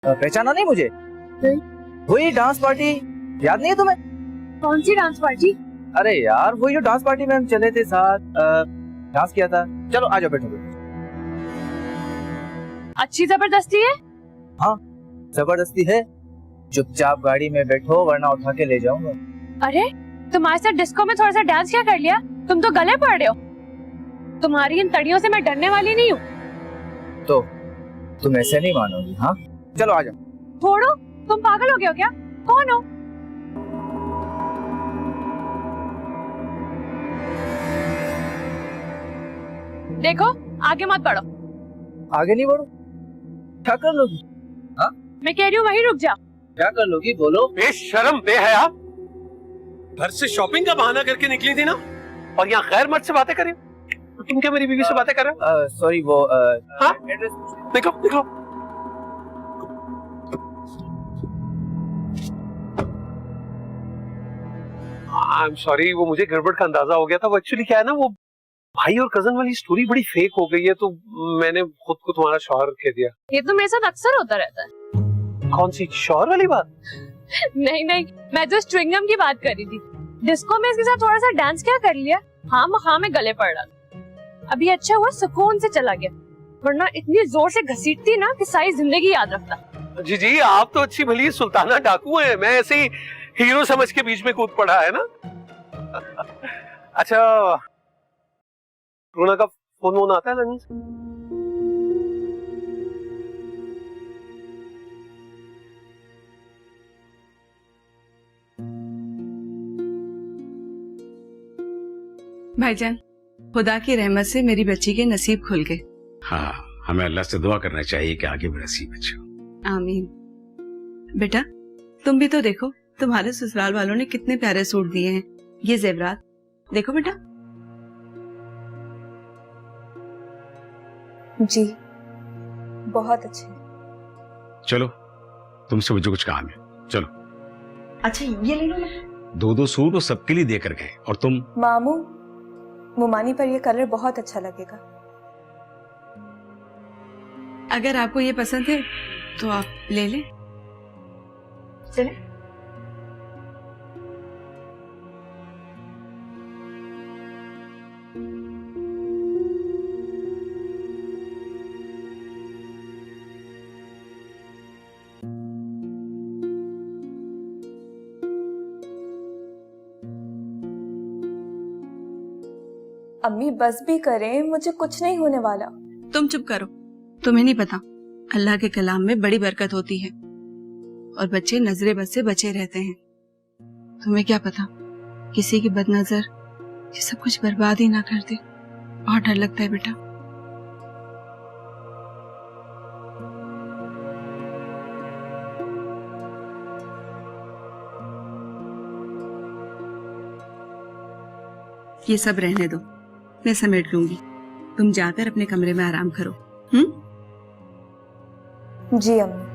पहचाना नहीं मुझे? नहीं। वही डांस पार्टी, याद नहीं है तुम्हें? कौन सी डांस पार्टी? अरे यार वही जो डांस पार्टी में हम चले थे साथ, डांस किया था। चलो आ जाओ, बैठो बैठो। अच्छी जबरदस्ती है। हाँ जबरदस्ती है। चुपचाप गाड़ी में बैठो वरना उठा के ले जाऊंगा। अरे तुम्हारे साथ डिस्को में थोड़ा सा डांस क्या कर लिया? तुम तो गले पड़ रहे हो। तुम्हारी इन तड़ियों से मैं डरने वाली नहीं हूँ। तो तुम ऐसे नहीं मानोगी? हाँ चलो आ जाओ। छोड़ो, तुम पागल हो गए हो क्या? कौन हो? देखो आगे मत बढ़ो। आगे नहीं बढ़ो? क्या कर लोगी? हाँ मैं कह रही हूँ वहीं रुक जा। क्या कर लोगी बोलो? बेशरम बेहया, घर से शॉपिंग का बहाना करके निकली थी ना, और यहाँ गैर मर्द से बातें करें। तुम क्या मेरी बीवी से बातें कर रहे हो? सॉरी वो हाँ? एड्रेस निकलो निकलो। आई एम सॉरी, वो मुझे गड़बड़ का अंदाजा हो गया था। वो एक्चुअली क्या है ना, वो भाई और कजन वाली स्टोरी बड़ी फेक हो गई है, तो मैंने खुद को तुम्हारा शौहर कह दिया। ये तो मेरे साथ अक्सर होता रहता है। कौन सी शौहर वाली बात? नहीं नहीं, मैं तो स्ट्रिंगम की बात कर रही थी। डिस्को में इसके साथ थोड़ा सा डांस क्या कर लिया, हाँ में गले पड़ रहा था। अभी अच्छा हुआ सुकून से चला गया, वरना इतनी जोर से घसीटती ना कि सारी जिंदगी याद रखता। जी जी, आप तो अच्छी भली सुल्ताना डाकू हैं, मैं ऐसे ही हीरो समझ के बीच में कूद पड़ा है ना। अच्छा, रोना का फोन वोन आता है लंदन से? भाईजान, खुदा की रहमत से मेरी बच्ची के नसीब खुल गए। हाँ, हमें अल्लाह से दुआ करना चाहिए कि आगे भी नसीब अच्छे हो। आमीन। बेटा तुम भी तो देखो, तुम्हारे ससुराल वालों ने कितने प्यारे सूट दिए हैं। ये जेवरात देखो बेटा। जी बहुत अच्छे। चलो तुमसे मुझे कुछ काम है, चलो। अच्छा ये ले लो ना। दो सूट वो सबके लिए देकर गए, और तुम? मामू, मुमानी पर ये कलर बहुत अच्छा लगेगा। अगर आपको ये पसंद है तो आप ले लें। चले। अम्मी बस भी करें, मुझे कुछ नहीं होने वाला। तुम चुप करो, तुम्हें नहीं पता अल्लाह के कलाम में बड़ी बरकत होती है, और बच्चे नजरे बद से बचे रहते हैं। तुम्हें क्या पता किसी की बदनजर ये सब कुछ बर्बाद ही ना कर दे। बहुत डर लगता है बेटा। ये सब रहने दो, मैं समेट लूंगी। तुम जाकर अपने कमरे में आराम करो। जी अम्मी।